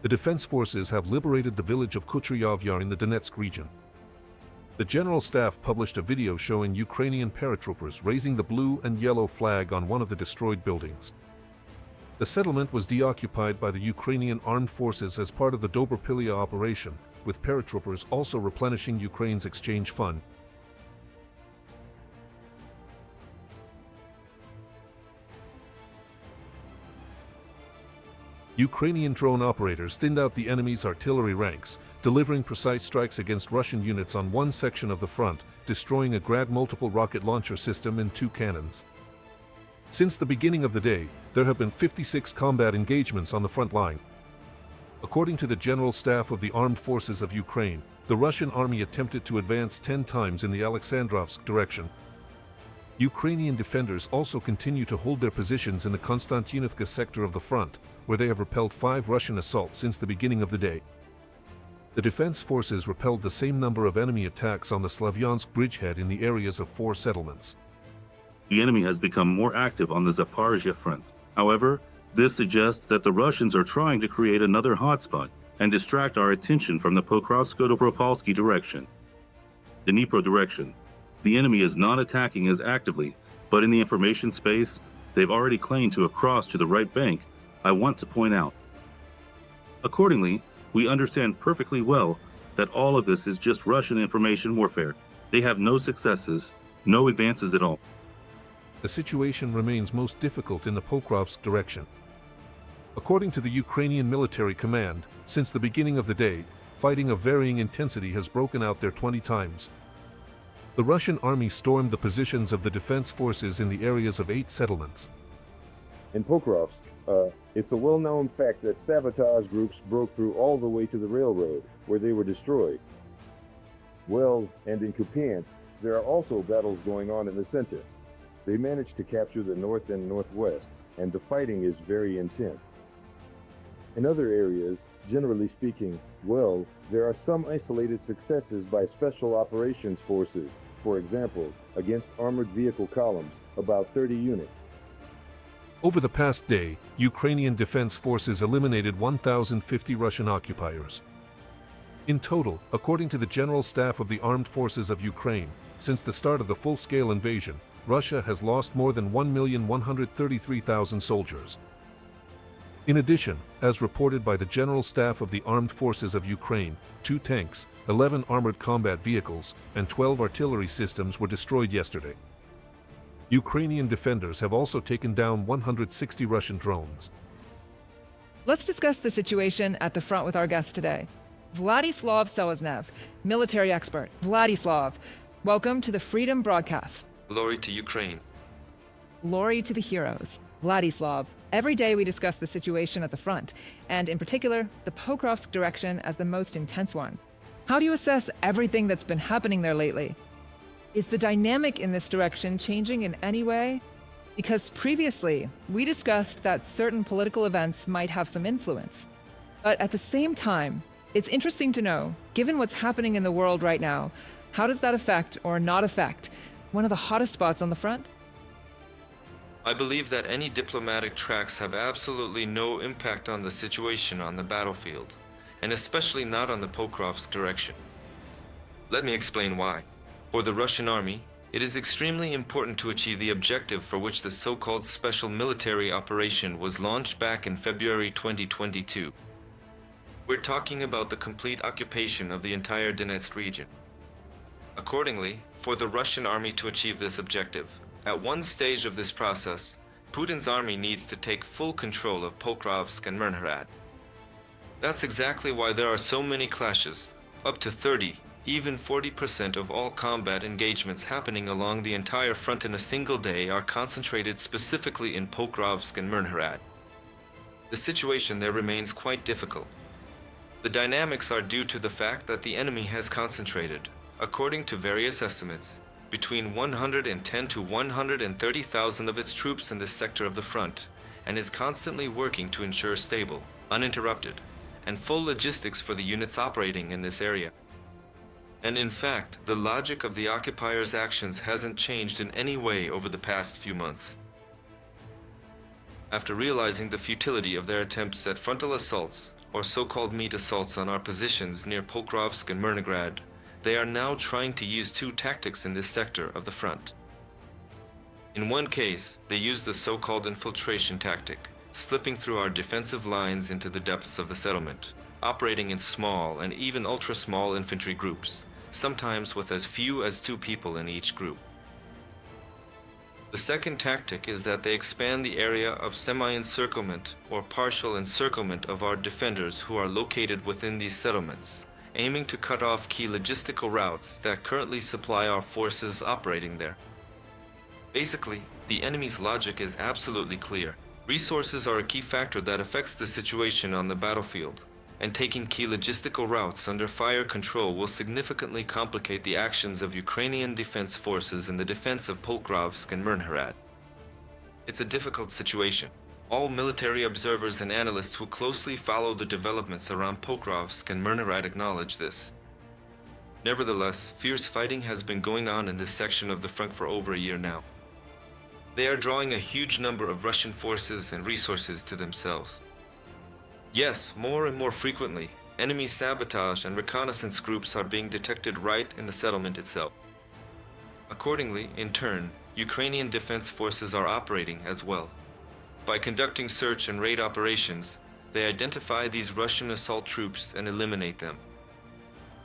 The defense forces have liberated the village of Kucheriv Yar in the Donetsk region. The General Staff published a video showing Ukrainian paratroopers raising the blue and yellow flag on one of the destroyed buildings. The settlement was deoccupied by the Ukrainian armed forces as part of the Dobropillia operation, with paratroopers also replenishing Ukraine's exchange fund. Ukrainian drone operators thinned out the enemy's artillery ranks, delivering precise strikes against Russian units on one section of the front, destroying a Grad multiple rocket launcher system and 2 cannons. Since the beginning of the day, there have been 56 combat engagements on the front line. According to the General Staff of the Armed Forces of Ukraine, the Russian army attempted to advance 10 times in the Alexandrovsk direction. Ukrainian defenders also continue to hold their positions in the Konstantinivka sector of the front, where they have repelled 5 Russian assaults since the beginning of the day. The defense forces repelled the same number of enemy attacks on the Slavyansk bridgehead in the areas of 4 settlements. The enemy has become more active on the Zaporizhia front. However, this suggests that the Russians are trying to create another hotspot and distract our attention from the Pokrovsk and Dobropillia direction. Dnipro direction. The enemy is not attacking as actively, but in the information space, they've already claimed to have crossed to the right bank, I want to point out. Accordingly, we understand perfectly well that all of this is just Russian information warfare. They have no successes, no advances at all. The situation remains most difficult in the Pokrovsk direction. According to the Ukrainian military command, since the beginning of the day, fighting of varying intensity has broken out there 20 times. The Russian army stormed the positions of the defense forces in the areas of 8 settlements. In Pokrovsk, it's a well-known fact that sabotage groups broke through all the way to the railroad, where they were destroyed. Well, and in Kupiansk, there are also battles going on in the center. They managed to capture the north and northwest, and the fighting is very intense. In other areas, generally speaking, well, there are some isolated successes by special operations forces, for example, against armored vehicle columns, about 30 units. Over the past day, Ukrainian defense forces eliminated 1,050 Russian occupiers. In total, according to the General Staff of the Armed Forces of Ukraine, since the start of the full-scale invasion, Russia has lost more than 1,133,000 soldiers. In addition, as reported by the General Staff of the Armed Forces of Ukraine, 2 tanks, 11 armored combat vehicles, and 12 artillery systems were destroyed yesterday. Ukrainian defenders have also taken down 160 Russian drones. Let's discuss the situation at the front with our guest today. Vladislav Seleznev, military expert. Vladislav, welcome to the Freedom Broadcast. Glory to Ukraine. Glory to the heroes. Vladislav, every day we discuss the situation at the front, and in particular, the Pokrovsk direction as the most intense one. How do you assess everything that's been happening there lately? Is the dynamic in this direction changing in any way? Because previously, we discussed that certain political events might have some influence. But at the same time, it's interesting to know, given what's happening in the world right now, how does that affect or not affect one of the hottest spots on the front? I believe that any diplomatic tracks have absolutely no impact on the situation on the battlefield, and especially not on the Pokrovsk direction. Let me explain why. For the Russian army, it is extremely important to achieve the objective for which the so-called special military operation was launched back in February 2022. We're talking about the complete occupation of the entire Donetsk region. Accordingly, for the Russian army to achieve this objective, at one stage of this process, Putin's army needs to take full control of Pokrovsk and Myrnohrad. That's exactly why there are so many clashes, up to 30, even 40% of all combat engagements happening along the entire front in a single day are concentrated specifically in Pokrovsk and Myrnohrad. The situation there remains quite difficult. The dynamics are due to the fact that the enemy has concentrated, according to various estimates, between 110 to 130,000 of its troops in this sector of the front, and is constantly working to ensure stable, uninterrupted, and full logistics for the units operating in this area. And in fact, the logic of the occupiers' actions hasn't changed in any way over the past few months. After realizing the futility of their attempts at frontal assaults, or so-called meat assaults on our positions near Pokrovsk and Myrnohrad, they are now trying to use two tactics in this sector of the front. In one case, they used the so-called infiltration tactic, slipping through our defensive lines into the depths of the settlement, operating in small and even ultra-small infantry groups, sometimes with as few as 2 people in each group. The second tactic is that they expand the area of semi-encirclement or partial encirclement of our defenders who are located within these settlements, aiming to cut off key logistical routes that currently supply our forces operating there. Basically, the enemy's logic is absolutely clear. Resources are a key factor that affects the situation on the battlefield, and taking key logistical routes under fire control will significantly complicate the actions of Ukrainian defense forces in the defense of Pokrovsk and Myrnohrad. It's a difficult situation. All military observers and analysts who closely follow the developments around Pokrovsk and Myrnohrad acknowledge this. Nevertheless, fierce fighting has been going on in this section of the front for over a year now. They are drawing a huge number of Russian forces and resources to themselves. Yes, more and more frequently, enemy sabotage and reconnaissance groups are being detected right in the settlement itself. Accordingly, in turn, Ukrainian defense forces are operating as well. By conducting search and raid operations, they identify these Russian assault troops and eliminate them.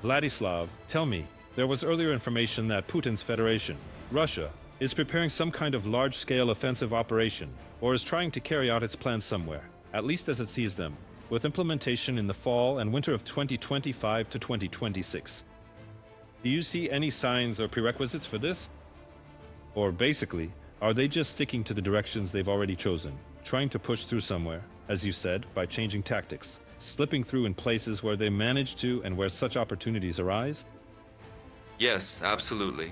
Vladislav, tell me, there was earlier information that Putin's Federation, Russia, is preparing some kind of large-scale offensive operation, or is trying to carry out its plans somewhere, at least as it sees them, with implementation in the fall and winter of 2025 to 2026. Do you see any signs or prerequisites for this? Or basically, are they just sticking to the directions they've already chosen, trying to push through somewhere, as you said, by changing tactics, slipping through in places where they manage to and where such opportunities arise? Yes, absolutely.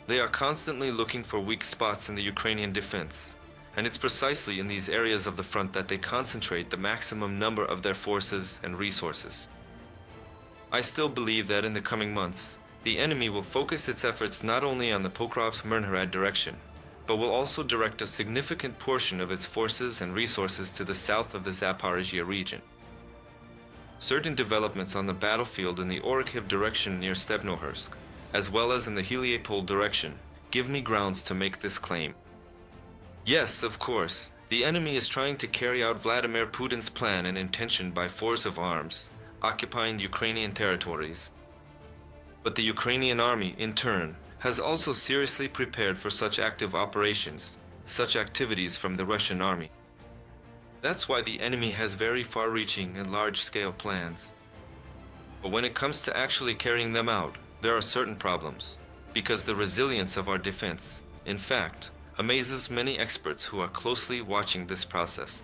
They are constantly looking for weak spots in the Ukrainian defense, and it's precisely in these areas of the front that they concentrate the maximum number of their forces and resources. I still believe that in the coming months, the enemy will focus its efforts not only on the Pokrovsk-Myrnohrad direction, but will also direct a significant portion of its forces and resources to the south of the Zaporizhia region. Certain developments on the battlefield in the Orikhiv direction near Stepnohursk, as well as in the Heliopol direction, give me grounds to make this claim. Yes, of course, the enemy is trying to carry out Vladimir Putin's plan and intention by force of arms, occupying Ukrainian territories. But the Ukrainian army, in turn, has also seriously prepared for such active operations, such activities from the Russian army. That's why the enemy has very far-reaching and large-scale plans. But when it comes to actually carrying them out, there are certain problems, because the resilience of our defense, in fact, amazes many experts who are closely watching this process.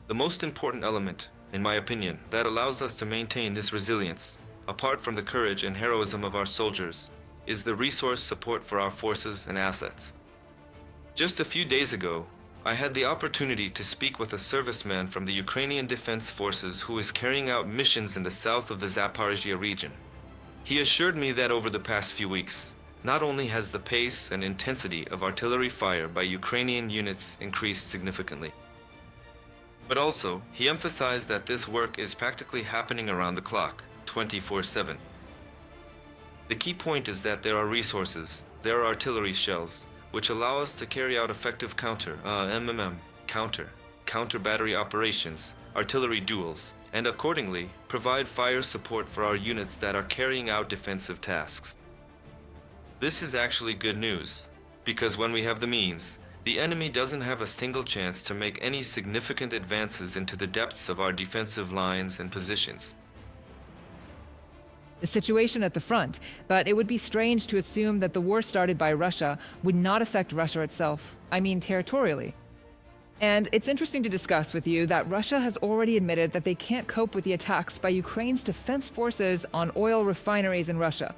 The most important element, in my opinion, that allows us to maintain this resilience, apart from the courage and heroism of our soldiers, is the resource support for our forces and assets. Just a few days ago, I had the opportunity to speak with a serviceman from the Ukrainian Defense Forces who is carrying out missions in the south of the Zaporizhia region. He assured me that over the past few weeks, not only has the pace and intensity of artillery fire by Ukrainian units increased significantly, but also he emphasized that this work is practically happening around the clock, 24/7. The key point is that there are resources, there are artillery shells, which allow us to carry out effective counter battery operations, artillery duels, and accordingly provide fire support for our units that are carrying out defensive tasks. This is actually good news, because when we have the means, the enemy doesn't have a single chance to make any significant advances into the depths of our defensive lines and positions. The situation at the front, but it would be strange to assume that the war started by Russia would not affect Russia itself, I mean territorially. And it's interesting to discuss with you that Russia has already admitted that they can't cope with the attacks by Ukraine's defense forces on oil refineries in Russia.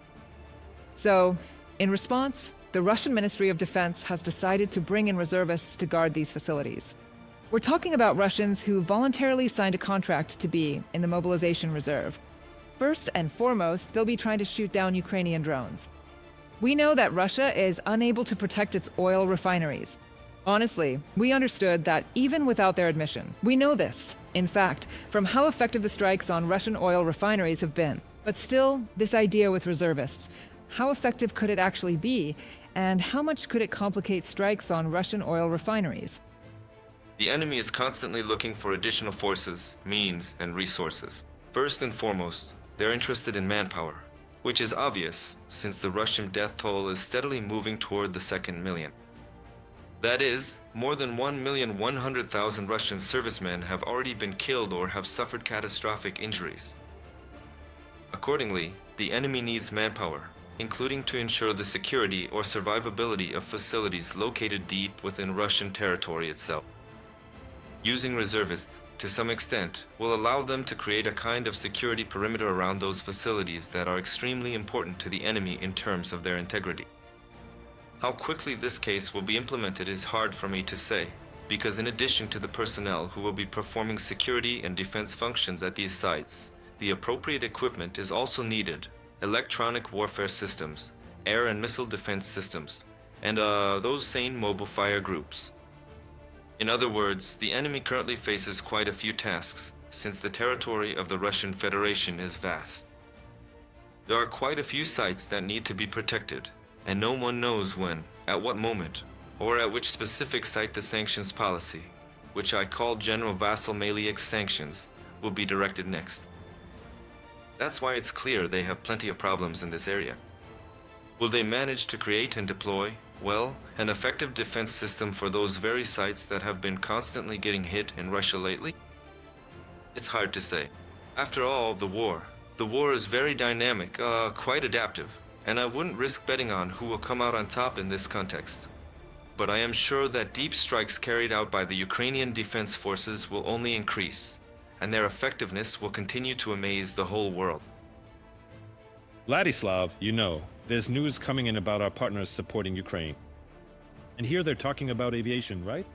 So, in response, the Russian Ministry of Defense has decided to bring in reservists to guard these facilities. We're talking about Russians who voluntarily signed a contract to be in the mobilization reserve. First and foremost, they'll be trying to shoot down Ukrainian drones. We know that Russia is unable to protect its oil refineries. Honestly, we understood that even without their admission. We know this, in fact, from how effective the strikes on Russian oil refineries have been. But still, this idea with reservists. How effective could it actually be? And how much could it complicate strikes on Russian oil refineries? The enemy is constantly looking for additional forces, means, and resources. First and foremost, they're interested in manpower, which is obvious since the Russian death toll is steadily moving toward the 2nd million. That is, more than 1,100,000 Russian servicemen have already been killed or have suffered catastrophic injuries. Accordingly, the enemy needs manpower, including to ensure the security or survivability of facilities located deep within Russian territory itself. Using reservists, to some extent, will allow them to create a kind of security perimeter around those facilities that are extremely important to the enemy in terms of their integrity. How quickly this case will be implemented is hard for me to say, because in addition to the personnel who will be performing security and defense functions at these sites, the appropriate equipment is also needed: electronic warfare systems, air and missile defense systems, and those same mobile fire groups. In other words, the enemy currently faces quite a few tasks, since the territory of the Russian Federation is vast. There are quite a few sites that need to be protected, and no one knows when, at what moment, or at which specific site the sanctions policy, which I call General Vassal Maliek's sanctions, will be directed next. That's why it's clear they have plenty of problems in this area. Will they manage to create and deploy, well, an effective defense system for those very sites that have been constantly getting hit in Russia lately? It's hard to say. After all, the war is very dynamic, quite adaptive, and I wouldn't risk betting on who will come out on top in this context. But I am sure that deep strikes carried out by the Ukrainian defense forces will only increase, and their effectiveness will continue to amaze the whole world. Vladislav, you know, there's news coming in about our partners supporting Ukraine. And here they're talking about aviation, right?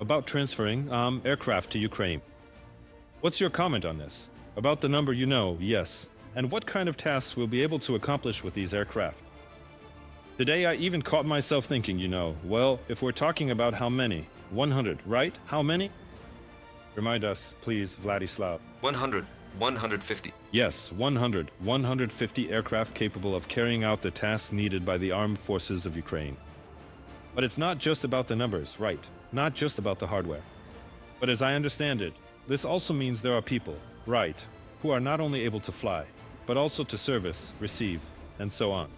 About transferring aircraft to Ukraine. What's your comment on this? About the number you know, yes. And what kind of tasks we'll be able to accomplish with these aircraft? Today I even caught myself thinking, you know, well, if we're talking about how many? 100, right? How many? Remind us, please, Vladislav. 100, 150. Yes, 100, 150 aircraft capable of carrying out the tasks needed by the armed forces of Ukraine. But it's not just about the numbers, right? Not just about the hardware. But as I understand it, this also means there are people, right, who are not only able to fly, but also to service, receive, and so on.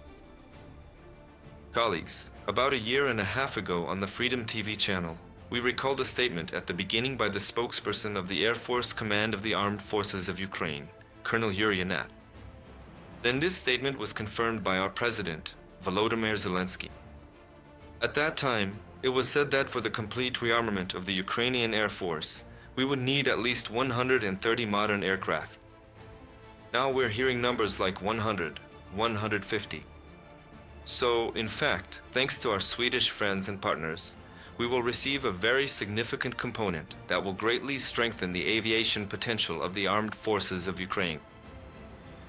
Colleagues, about a year and a half ago on the Freedom TV channel, we recalled a statement at the beginning by the spokesperson of the Air Force Command of the Armed Forces of Ukraine, Colonel Yuri. Then this statement was confirmed by our president, Volodymyr Zelensky. At that time, it was said that for the complete rearmament of the Ukrainian Air Force, we would need at least 130 modern aircraft. Now we're hearing numbers like 100, 150. So, in fact, thanks to our Swedish friends and partners, we will receive a very significant component that will greatly strengthen the aviation potential of the armed forces of Ukraine.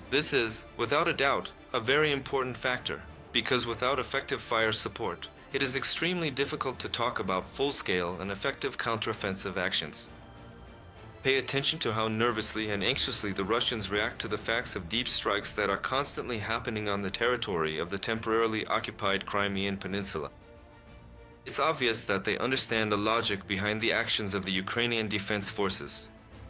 This is, without a doubt, a very important factor, because without effective fire support, it is extremely difficult to talk about full-scale and effective counteroffensive actions. Pay attention to how nervously and anxiously the Russians react to the facts of deep strikes that are constantly happening on the territory of the temporarily occupied Crimean Peninsula. It's obvious that they understand the logic behind the actions of the Ukrainian defense forces,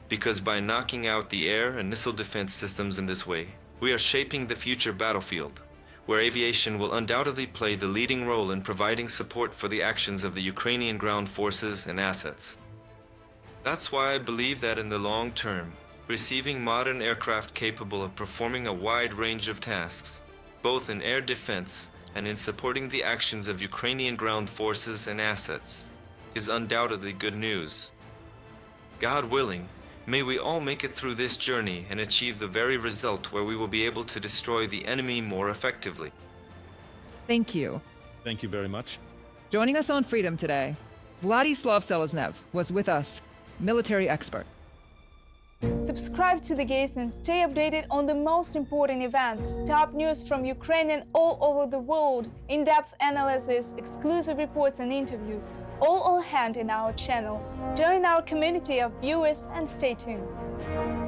because by knocking out the air and missile defense systems in this way, we are shaping the future battlefield, where aviation will undoubtedly play the leading role in providing support for the actions of the Ukrainian ground forces and assets. That's why I believe that in the long term, receiving modern aircraft capable of performing a wide range of tasks, both in air defense and in supporting the actions of Ukrainian ground forces and assets, is undoubtedly good news. God willing, may we all make it through this journey and achieve the very result where we will be able to destroy the enemy more effectively. Thank you. Thank you very much. Joining us on Freedom today, Vladislav Seleznev was with us, military expert. Subscribe to The Gaze and stay updated on the most important events, top news from Ukraine and all over the world, in-depth analysis, exclusive reports and interviews. all hand in our channel. Join our community of viewers and stay tuned.